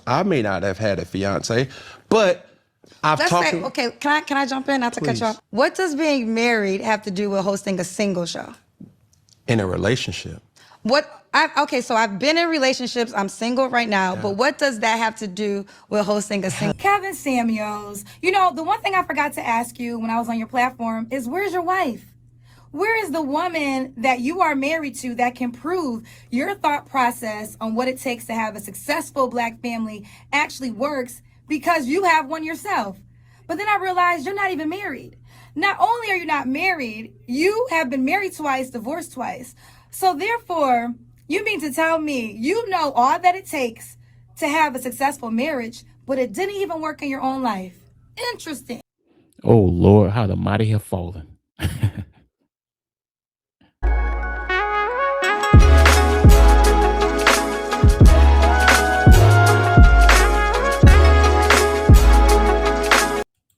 I may not have had a fiance, but I've talked to... Okay, can I jump in? Not to cut you off. What does being married have to do with hosting a single show? In a relationship. Okay, so I've been in relationships. I'm single right now, but what does that have to do with hosting a single? Kevin Samuels, you know, the one thing I forgot to ask you when I was on your platform is, where's your wife? Where is the woman that you are married to that can prove your thought process on what it takes to have a successful Black family actually works, because you have one yourself? But then I realized you're not even married. Not only are you not married, you have been married twice, divorced twice. So therefore, you mean to tell me you know all that it takes to have a successful marriage, but it didn't even work in your own life? Interesting. Oh, Lord, how the mighty have fallen.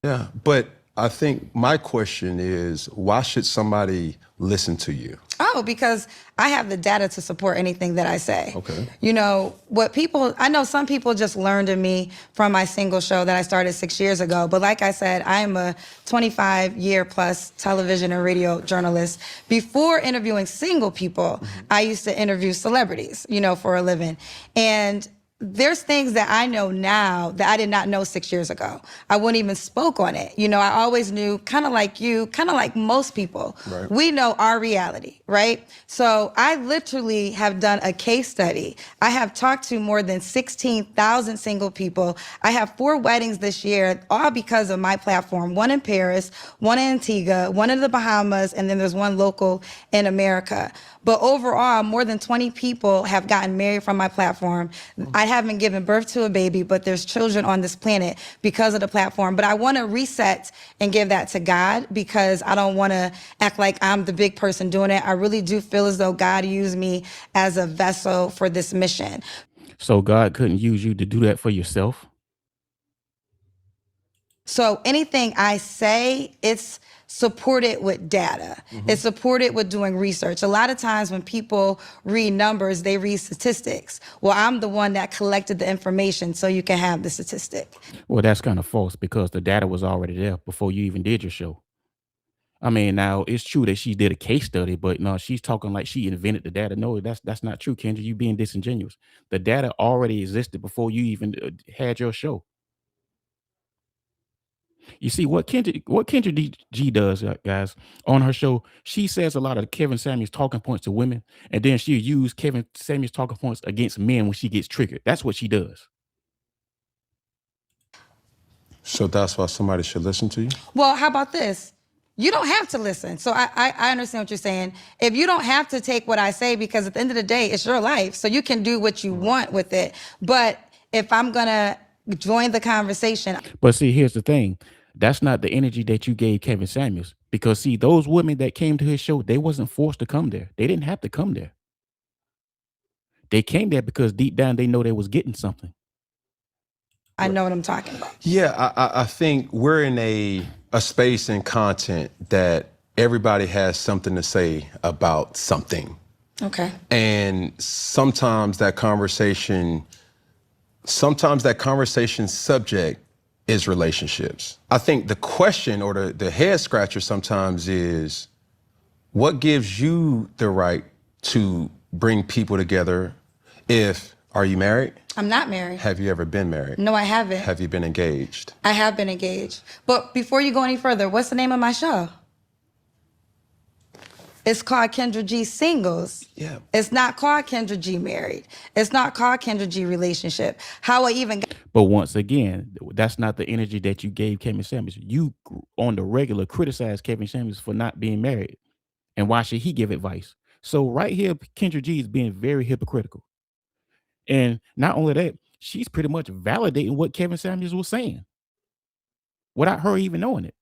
Yeah, but I think my question is, why should somebody listen to you? Oh, because I have the data to support anything that I say. Okay. You know, I know some people just learned of me from my single show that I started 6 years ago. But like I said, I am a 25-year plus television and radio journalist. Before interviewing single people, I used to interview celebrities, you know, for a living. And there's things that I know now that I did not know 6 years ago. I wouldn't even spoke on it. You know, I always knew, kind of like you, kind of like most people, right. We know our reality, right? So I literally have done a case study. I have talked to more than 16,000 single people. I have 4 weddings this year, all because of my platform. One in Paris, one in Antigua, one in the Bahamas, and then there's one local in America. But overall, more than 20 people have gotten married from my platform. I haven't given birth to a baby, but there's children on this planet because of the platform. But I want to reset and give that to God, because I don't want to act like I'm the big person doing it. I really do feel as though God used me as a vessel for this mission. So God couldn't use you to do that for yourself? So anything I say, it's supported with data. It's supported with doing research. A lot of times when people read numbers, they read statistics. Well, I'm the one that collected the information so you can have the statistic. Well, that's kind of false, because the data was already there before you even did your show. I mean, now it's true that she did a case study, but no, she's talking like she invented the data. No, that's not true, Kendra. You being disingenuous. The data already existed before you even had your show. You see what Kendra G does, guys, on her show. She says a lot of Kevin Samuels talking points to women, and then she'll use Kevin Samuels talking points against men when she gets triggered. That's what she does. So that's why somebody should listen to you? Well, how about this? You don't have to listen. So I understand what you're saying. If you don't have to take what I say, because at the end of the day, it's your life, so you can do what you want with it. But if I'm gonna join the conversation. But see, here's the thing. That's not the energy that you gave Kevin Samuels. Because see, those women that came to his show, they wasn't forced to come there. They didn't have to come there. They came there because deep down they know they was getting something. I know what I'm talking about. Yeah, I think we're in a space and content that everybody has something to say about something. Okay. And sometimes that conversation subject is relationships. I think the question or the head scratcher sometimes is, what gives you the right to bring people together? Are you married? I'm not married. Have you ever been married? No, I haven't. Have you been engaged? I have been engaged. But before you go any further, what's the name of my show? It's called Kendra G Singles. Yeah. It's not called Kendra G Married. It's not called Kendra G Relationship. How I even got... But once again, that's not the energy that you gave Kevin Samuels. You, on the regular, criticized Kevin Samuels for not being married. And why should he give advice? So right here, Kendra G is being very hypocritical. And not only that, she's pretty much validating what Kevin Samuels was saying without her even knowing it.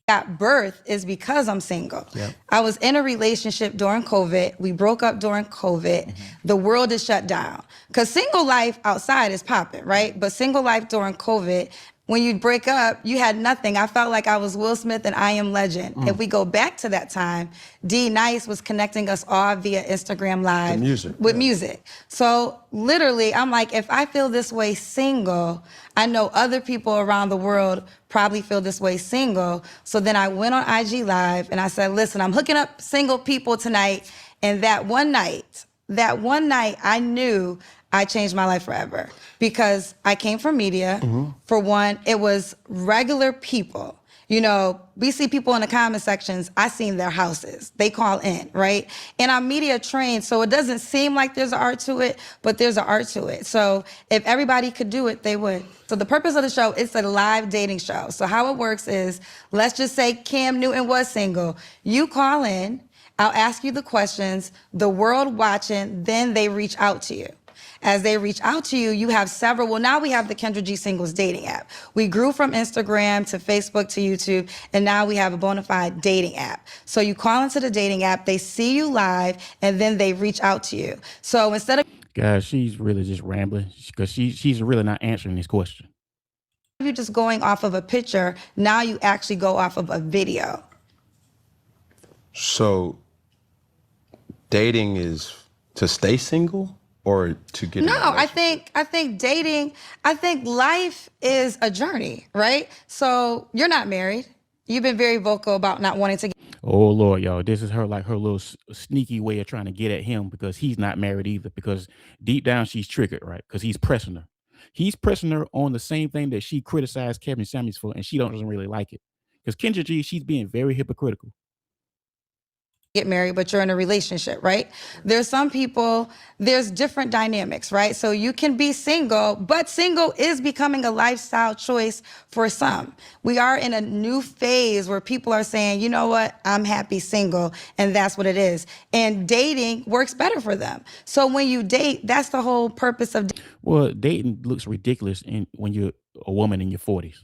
Got birth is because I'm single. Yep. I was in a relationship during COVID. We broke up during COVID. The world is shut down. Because single life outside is popping, right? But single life during COVID, when you break up, you had nothing. I felt like I was Will Smith and I Am Legend. If we go back to that time, D Nice was connecting us all via Instagram Live with music. So literally, I'm like, if I feel this way single, I know other people around the world probably feel this way single. So then I went on IG Live and I said, listen, I'm hooking up single people tonight. And that one night, I knew I changed my life forever because I came from media. For one, it was regular people. You know, we see people in the comment sections, I seen their houses. They call in, right? And I'm media trained, so it doesn't seem like there's an art to it, but there's an art to it. So if everybody could do it, they would. So the purpose of the show, it's a live dating show. So how it works is, let's just say Cam Newton was single. You call in, I'll ask you the questions, the world watching, then they reach out to you. As they reach out to you, you have several. Well, now we have the Kendra G Singles dating app. We grew from Instagram to Facebook to YouTube, and now we have a bona fide dating app. So you call into the dating app, they see you live, and then they reach out to you. So instead of Guys, she's really just rambling because she's really not answering this question. you just going off of a picture, now you actually go off of a video. So dating is to stay single or to get No, in a I think dating, I think life is a journey, right? So you're not married. You've been very vocal about not wanting to get Oh Lord, y'all, this is her little sneaky way of trying to get at him because he's not married either. Because deep down she's triggered, right? Because he's pressing her. He's pressing her on the same thing that she criticized Kevin Samuels for, and she doesn't really like it. Because Kendra G, she's being very hypocritical. married, but you're in a relationship, right? There's some people, there's different dynamics, right? So you can be single, but single is becoming a lifestyle choice for some. We are in a new phase where people are saying, you know what, I'm happy single, and that's what it is. And dating works better for them. So when you date, that's the whole purpose of Well, dating looks ridiculous when you're a woman in your 40s.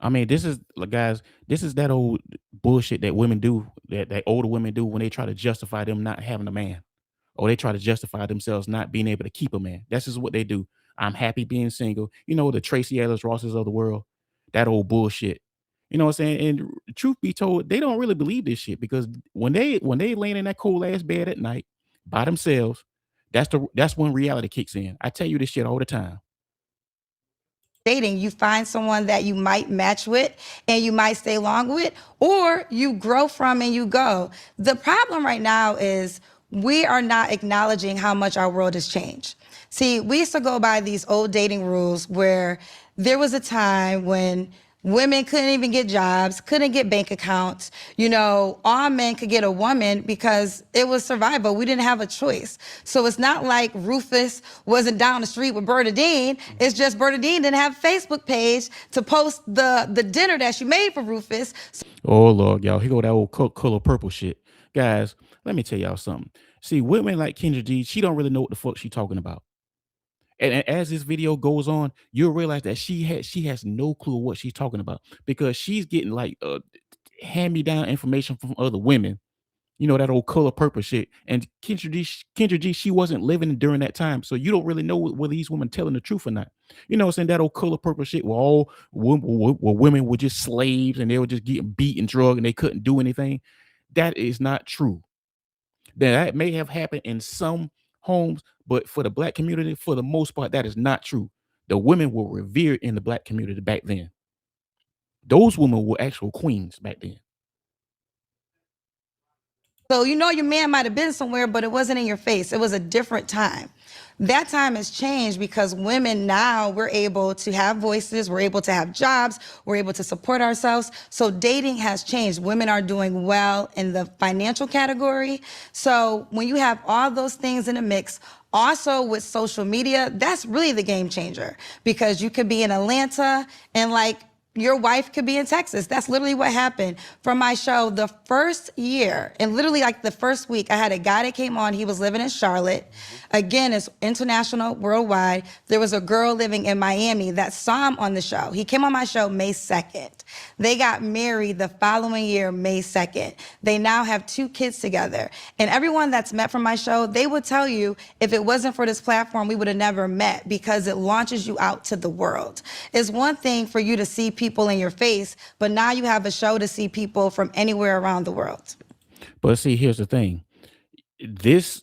I mean, this is guys, this is that old bullshit that women do, that older women do when they try to justify them not having a man, or they try to justify themselves not being able to keep a man. This is what they do. I'm happy being single. You know, the Tracy Ellis Rosses of the world, that old bullshit. You know what I'm saying? And truth be told, they don't really believe this shit because when they laying in that cold ass bed at night by themselves, that's when reality kicks in. I tell you this shit all the time. dating. You find someone that you might match with and you might stay long with, or you grow from and you go. The problem right now is we are not acknowledging how much our world has changed. See, we used to go by these old dating rules where there was a time when women couldn't even get jobs, couldn't get bank accounts. You know, all men could get a woman because it was survival. We didn't have a choice. So it's not like Rufus wasn't down the street with Bernadine. It's just Bernadine didn't have a Facebook page to post the dinner that she made for Rufus. Oh Lord, y'all, here go that old color purple shit. Guys, let me tell y'all something. See, women like Kendra G, she don't really know what the fuck she talking about. And as this video goes on, you'll realize that she has no clue what she's talking about because she's getting like hand-me-down information from other women. You know, that old color purple shit. And Kendra G, she wasn't living during that time. So you don't really know whether these women telling the truth or not. You know what I'm saying? That old color purple shit where all women were just slaves and they were just getting beat and drugged and they couldn't do anything. That is not true. That may have happened in some homes, but for the black community, for the most part, that is not true. The women were revered in the black community back then. Those women were actual queens back then. So you know your man might have been somewhere, but it wasn't in your face. It was a different time. That time has changed because women now, we're able to have voices, we're able to have jobs, we're able to support ourselves. So dating has changed. Women are doing well in the financial category. So when you have all those things in a mix, also with social media, that's really the game changer because you could be in Atlanta and like your wife could be in Texas. That's literally what happened for my show. The first year, and literally like the first week, I had a guy that came on. He was living in Charlotte. Again, it's international, worldwide. There was a girl living in Miami that saw him on the show. He came on my show May 2nd. They got married the following year, May 2nd. They now have 2 kids together. And everyone that's met from my show, they would tell you, if it wasn't for this platform, we would have never met, because it launches you out to the world. It's one thing for you to see people in your face, but now you have a show to see people from anywhere around the world. But see, here's the thing. That's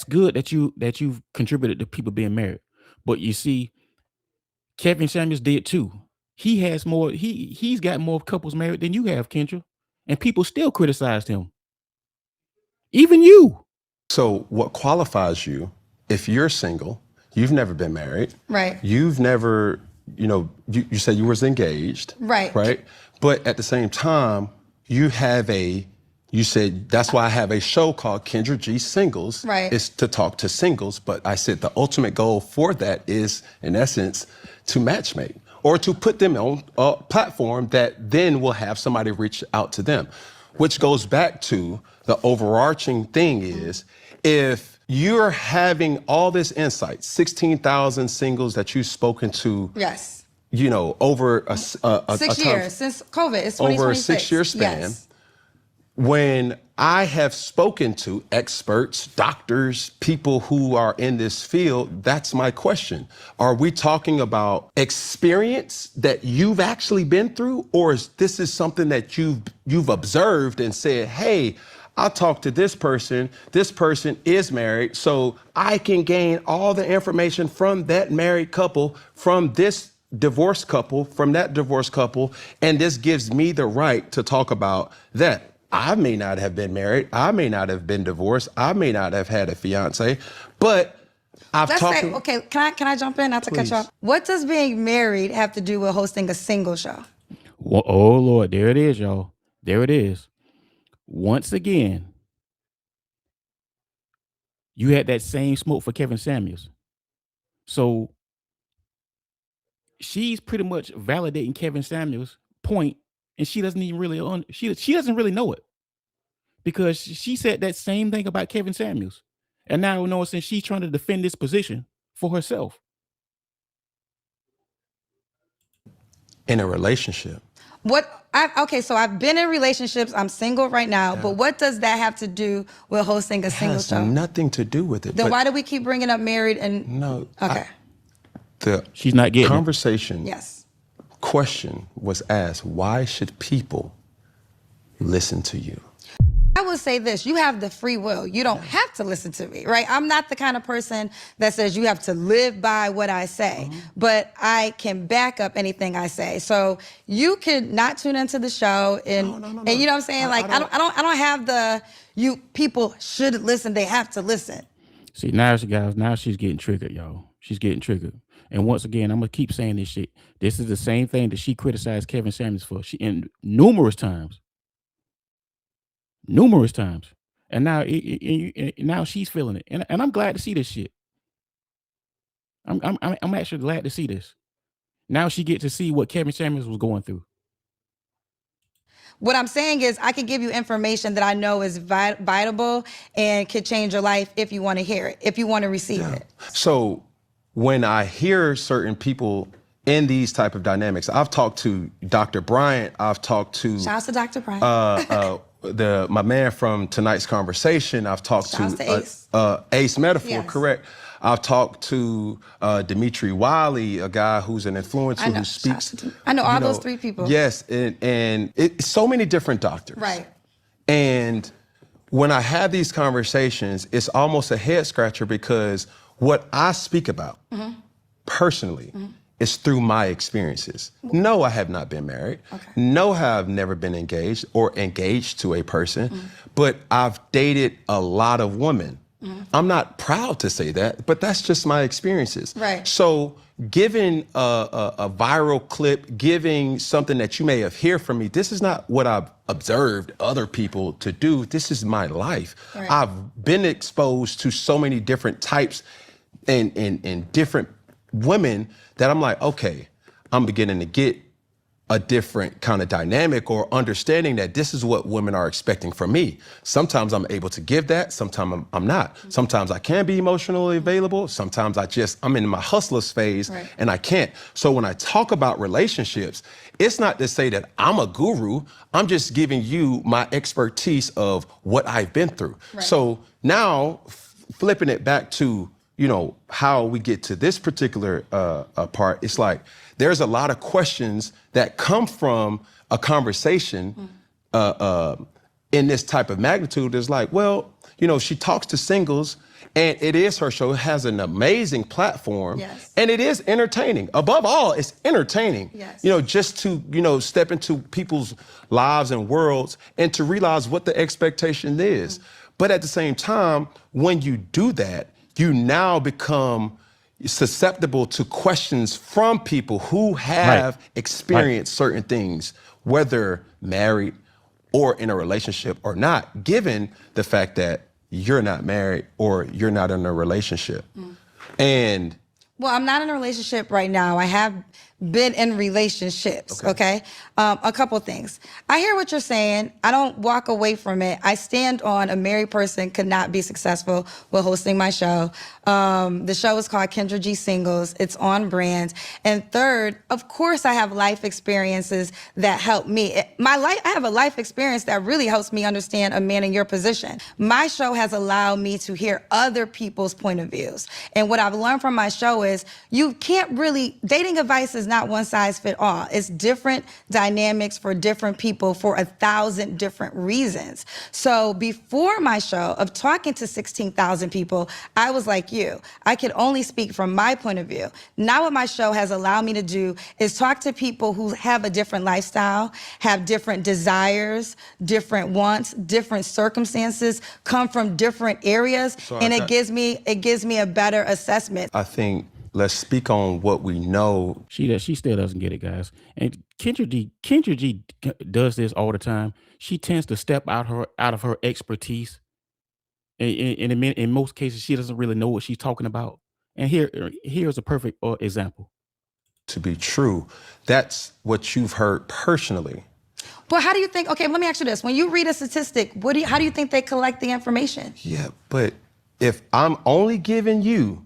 good that you've contributed to people being married. But you see, Kevin Samuels did too. He has more, he's got more couples married than you have, Kendra. And people still criticized him. Even you. So what qualifies you, if you're single, you've never been married. Right. You've never, you said you was engaged. Right. Right. But at the same time, you said, that's why I have a show called Kendra G Singles. Right. It's to talk to singles. But I said the ultimate goal for that is, in essence, to matchmake or to put them on a platform that then will have somebody reach out to them, which goes back to the overarching thing is, if you're having all this insight, 16,000 singles that you've spoken to, Yes. Over a 6 years since COVID. It's 2026. over a 6-year span. Yes. When I have spoken to experts, doctors, people who are in this field, that's my question. Are we talking about experience that you've actually been through, or is this something that you've observed and said, hey, I talked to this person is married, so I can gain all the information from that married couple, from this divorced couple, from that divorced couple, and this gives me the right to talk about that. I may not have been married. I may not have been divorced. I may not have had a fiance, but Let's say, okay, can I jump in, not to cut Please. you off? What does being married have to do with hosting a single show? Well, oh Lord, there it is, y'all. There it is. Once again, you had that same smoke for Kevin Samuels. So she's pretty much validating Kevin Samuels' point, and she doesn't even really she doesn't really know it, because she said that same thing about Kevin Samuels, and now since she's trying to defend this position for herself in a relationship. So I've been in relationships. I'm single right now, but what does that have to do with hosting a single Has show? nothing to do with it. Then but why do we keep bringing up married and? No. Okay. The she's not getting conversation. Yes. Question was asked: why should people listen to you? I would say this, you have the free will. You don't have to listen to me, right? I'm not the kind of person that says you have to live by what I say, but I can back up anything I say. So you could not tune into the show and you know what I'm saying? I don't have the, people should listen, they have to listen. See, now she's getting triggered, y'all. She's getting triggered. And once again, I'm gonna keep saying this shit. This is the same thing that she criticized Kevin Samuels for. In numerous times. And now now she's feeling it. And I'm glad to see this shit. I'm actually glad to see this. Now she get to see what Kevin Samuels was going through. What I'm saying is I can give you information that I know is vitable and could change your life if you want to hear it, if you want to receive it. So when I hear certain people in these type of dynamics, I've talked to Dr. Bryant, I've talked to Shouts to Dr. Bryant. my man from tonight's conversation. I've talked Shouts to Ace. Ace Metaphor, Yes. Correct. I've talked to Dimitri Wiley, a guy who's an influencer who speaks. I know all those 3 people. Yes, and it's so many different doctors. Right. And when I have these conversations, it's almost a head scratcher, because what I speak about personally is through my experiences. No, I have not been married. Okay. No, I've never been engaged or engaged to a person, but I've dated a lot of women. I'm not proud to say that, but that's just my experiences. Right. So giving a viral clip, giving something that you may have heard from me, this is not what I've observed other people to do. This is my life. Right. I've been exposed to so many different types and different women that I'm like, okay, I'm beginning to get a different kind of dynamic or understanding that this is what women are expecting from me. Sometimes I'm able to give that, sometimes I'm not. Sometimes I can be emotionally available, sometimes I'm in my hustlers phase and I can't. So when I talk about relationships, it's not to say that I'm a guru, I'm just giving you my expertise of what I've been through. So now flipping it back to, how we get to this particular part, it's like, there's a lot of questions that come from a conversation in this type of magnitude. It's like, well, she talks to singles and it is her show. It has an amazing platform and it is entertaining. Above all, it's entertaining, just to, step into people's lives and worlds and to realize what the expectation is. But at the same time, when you do that, you now become susceptible to questions from people who have experienced certain things, whether married or in a relationship or not, given the fact that you're not married or you're not in a relationship. And well, I'm not in a relationship right now. I have been in relationships, okay? A couple things. I hear what you're saying. I don't walk away from it. I stand on a married person could not be successful with hosting my show. The show is called Kendra G Singles. It's on brand. And third, of course, I have life experiences that help me. I have a life experience that really helps me understand a man in your position. My show has allowed me to hear other people's point of views. And what I've learned from my show is you can't really, dating advice is not one size fit all. It's different dynamics for different people for 1,000 different reasons. So before my show of talking to 16,000 people, I was like you. I could only speak from my point of view. Now what my show has allowed me to do is talk to people who have a different lifestyle, have different desires, different wants, different circumstances, come from different areas, and it gives me a better assessment. I think let's speak on what we know. She still doesn't get it, guys. And Kendra G does this all the time. She tends to step out of her expertise. In most cases, she doesn't really know what she's talking about. And here's a perfect example. To be true, that's what you've heard personally. But how do you think, okay, let me ask you this. When you read a statistic, how do you think they collect the information? Yeah, but if I'm only giving you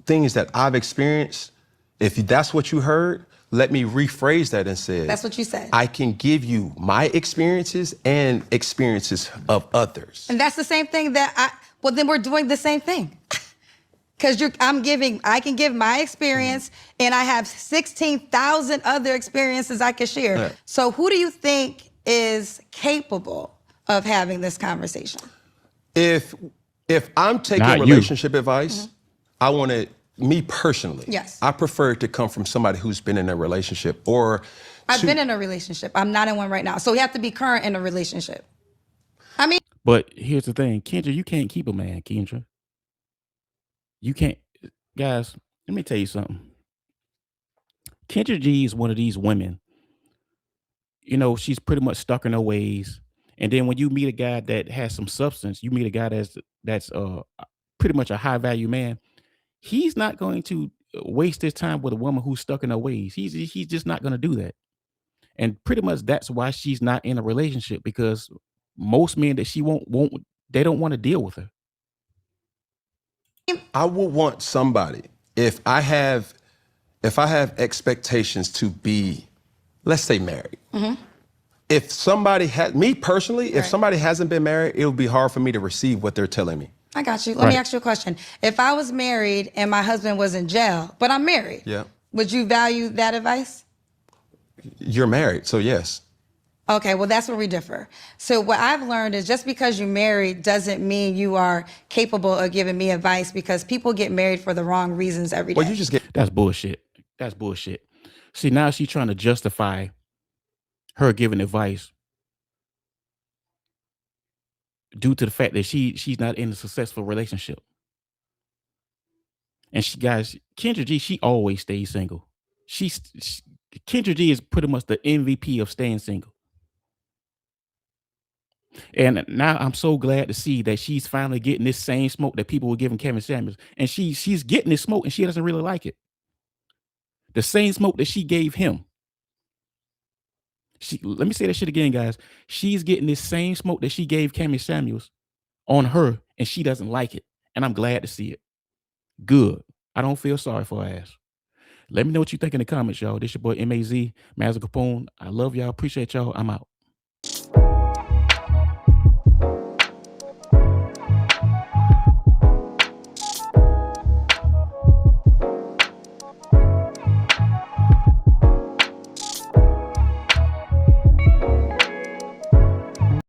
things that I've experienced, if that's what you heard, let me rephrase that and say, that's what you said. I can give you my experiences and experiences of others. And that's the same thing well, then we're doing the same thing. Because I can give my experience and I have 16,000 other experiences I can share. Yeah. So who do you think is capable of having this conversation? If I'm taking relationship advice, I want it, me personally. Yes. I prefer it to come from somebody who's been in a relationship or. I've been in a relationship. I'm not in one right now. So you have to be current in a relationship. But here's the thing, Kendra, you can't keep a man, Kendra. You can't, guys, let me tell you something. Kendra G is one of these women, she's pretty much stuck in her ways. And then when you meet a guy that has some substance, you meet a guy that's pretty much a high value man, he's not going to waste his time with a woman who's stuck in her ways. He's just not going to do that. And pretty much that's why she's not in a relationship, because most men that she won't they don't want to deal with her. I would want somebody, if I have expectations to be, let's say, married. If somebody me personally, if somebody hasn't been married, it would be hard for me to receive what they're telling me. I got you. Let me ask you a question. If I was married and my husband was in jail, but I'm married, would you value that advice? You're married, so yes. Okay, well, that's where we differ. So what I've learned is just because you're married doesn't mean you are capable of giving me advice, because people get married for the wrong reasons every day. Well, you just get. That's bullshit. That's bullshit. See, now she's trying to justify her giving advice due to the fact that she's not in a successful relationship. And Kendra G, she always stays single. Kendra G is pretty much the MVP of staying single. And now I'm so glad to see that she's finally getting this same smoke that people were giving Kevin Samuels. And she's getting this smoke and she doesn't really like it. The same smoke that she gave him. Let me say that shit again, guys. She's getting this same smoke that she gave Cammy Samuels on her, and she doesn't like it. And I'm glad to see it. Good. I don't feel sorry for her ass. Let me know what you think in the comments, y'all. This your boy MAZ, Mazza Capone. I love y'all. Appreciate y'all. I'm out.